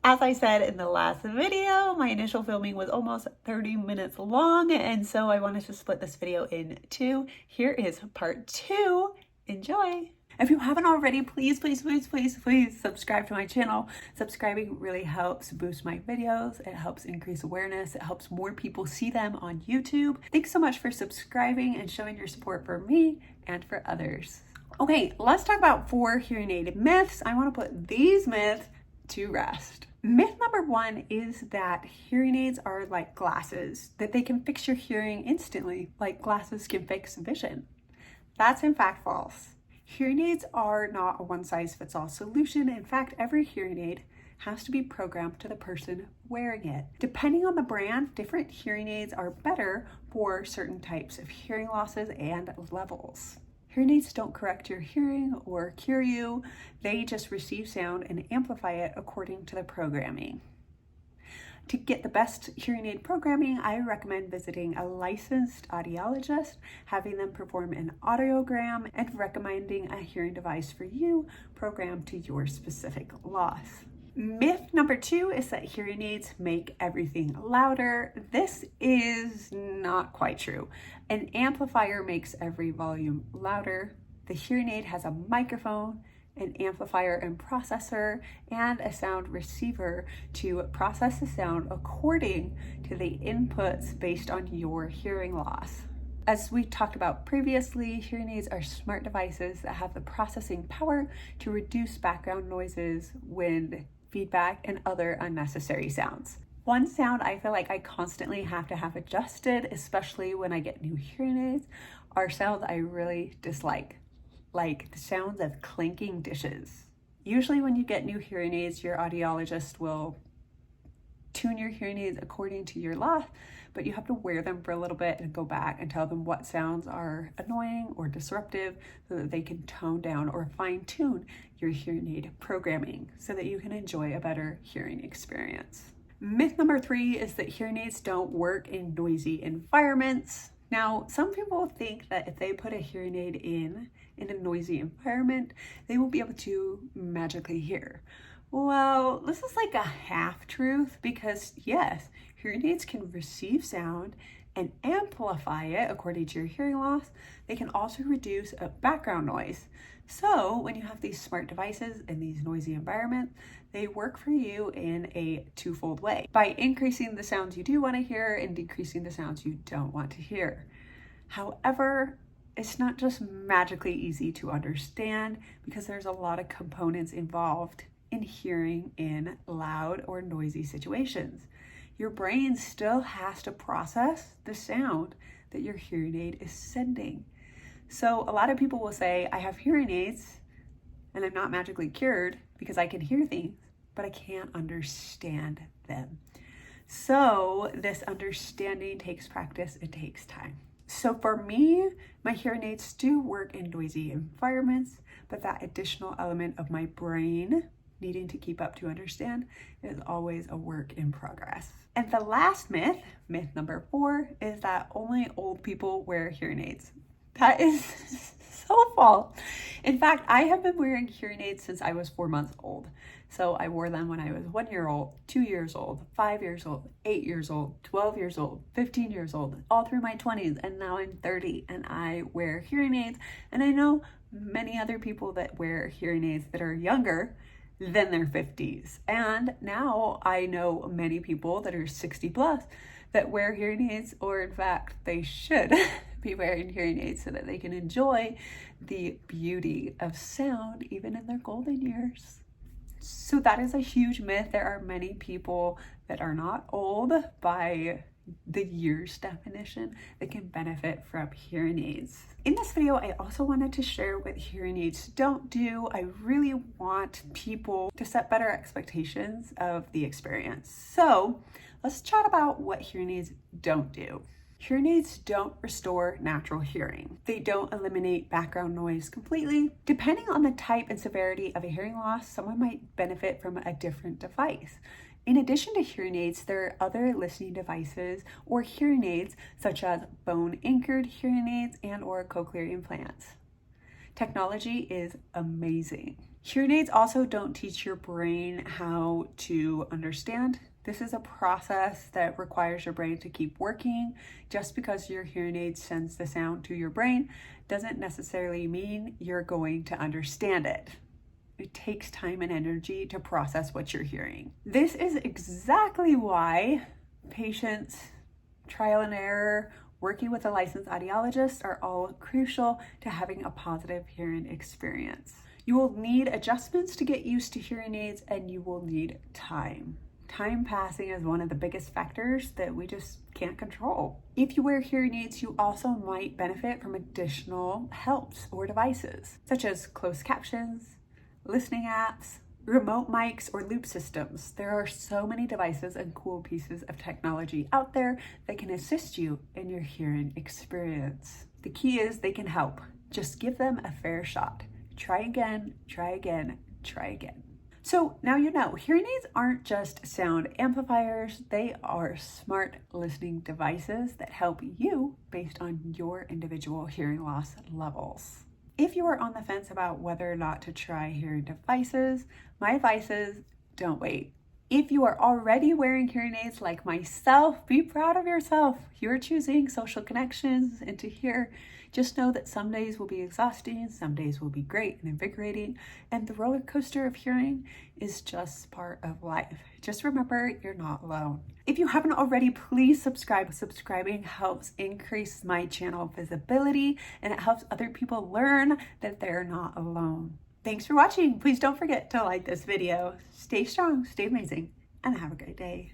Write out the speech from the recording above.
As I said in the last video, my initial filming was almost 30 minutes long, and so I wanted to split this video in two. Here is part two. Enjoy. If you haven't already, please subscribe to my channel. Subscribing really helps boost my videos. It helps increase awareness. It helps more people see them on YouTube. Thanks so much for subscribing and showing your support for me and for others. Okay, let's talk about 4 hearing aid myths. I want to put these myths to rest. Myth number 1 is that hearing aids are like glasses, that they can fix your hearing instantly, like glasses can fix vision. That's in fact false. Hearing aids are not a one-size-fits-all solution. In fact, every hearing aid has to be programmed to the person wearing it. Depending on the brand, different hearing aids are better for certain types of hearing losses and levels. Hearing aids don't correct your hearing or cure you. They just receive sound and amplify it according to the programming. To get the best hearing aid programming, I recommend visiting a licensed audiologist, having them perform an audiogram, and recommending a hearing device for you programmed to your specific loss. Myth number 2 is that hearing aids make everything louder. This is not quite true. An amplifier makes every volume louder. The hearing aid has a microphone, an amplifier and processor, and a sound receiver to process the sound according to the inputs based on your hearing loss. As we talked about previously, hearing aids are smart devices that have the processing power to reduce background noises, wind, feedback, and other unnecessary sounds. One sound I feel like I constantly have to have adjusted, especially when I get new hearing aids, are sounds I really dislike, like the sounds of clinking dishes. Usually when you get new hearing aids, your audiologist will tune your hearing aids according to your loss, but you have to wear them for a little bit and go back and tell them what sounds are annoying or disruptive so that they can tone down or fine-tune your hearing aid programming so that you can enjoy a better hearing experience. Myth number 3 is that hearing aids don't work in noisy environments. Now, some people think that if they put a hearing aid in a noisy environment, they will be able to magically hear. Well, this is like a half-truth because yes, hearing aids can receive sound and amplify it according to your hearing loss. They can also reduce background noise. So when you have these smart devices in these noisy environments, they work for you in a twofold way by increasing the sounds you do want to hear and decreasing the sounds you don't want to hear. However, it's not just magically easy to understand because there's a lot of components involved in hearing in loud or noisy situations. Your brain still has to process the sound that your hearing aid is sending. So a lot of people will say, I have hearing aids and I'm not magically cured because I can hear things, but I can't understand them. So this understanding takes practice, it takes time. So for me, my hearing aids do work in noisy environments, but that additional element of my brain needing to keep up to understand is always a work in progress. And the last myth, myth number 4, is that only old people wear hearing aids. That is so false. In fact, I have been wearing hearing aids since I was 4 months old. So I wore them when I was 1 year old, 2 years old, 5 years old, 8 years old, 12 years old, 15 years old, all through my 20s, and now I'm 30 and I wear hearing aids. And I know many other people that wear hearing aids that are younger than their 50s. And now I know many people that are 60 plus that wear hearing aids, or in fact, they should be wearing hearing aids so that they can enjoy the beauty of sound even in their golden years. So that is a huge myth. There are many people that are not old by the years definition that can benefit from hearing aids. In this video, I also wanted to share what hearing aids don't do. I really want people to set better expectations of the experience. So let's chat about what hearing aids don't do. Hearing aids don't restore natural hearing. They don't eliminate background noise completely. Depending on the type and severity of a hearing loss, someone might benefit from a different device. In addition to hearing aids, there are other listening devices or hearing aids such as bone-anchored hearing aids and or cochlear implants. Technology is amazing. Hearing aids also don't teach your brain how to understand. This is a process that requires your brain to keep working. Just because your hearing aid sends the sound to your brain doesn't necessarily mean you're going to understand it. It takes time and energy to process what you're hearing. This is exactly why patients, trial and error, working with a licensed audiologist are all crucial to having a positive hearing experience. You will need adjustments to get used to hearing aids, and you will need time. Time passing is one of the biggest factors that we just can't control. If you wear hearing aids, you also might benefit from additional helps or devices, such as closed captions, listening apps, remote mics, or loop systems. There are so many devices and cool pieces of technology out there that can assist you in your hearing experience. The key is they can help. Just give them a fair shot. Try again, try again, try again. So now you know, hearing aids aren't just sound amplifiers, they are smart listening devices that help you based on your individual hearing loss levels. If you are on the fence about whether or not to try hearing devices, my advice is don't wait. If you are already wearing hearing aids like myself, be proud of yourself. You're choosing social connections and to hear. Just know that some days will be exhausting, some days will be great and invigorating, and the roller coaster of hearing is just part of life. Just remember, you're not alone. If you haven't already, please subscribe. Subscribing helps increase my channel visibility, and it helps other people learn that they're not alone. Thanks for watching. Please don't forget to like this video. Stay strong, stay amazing, and have a great day.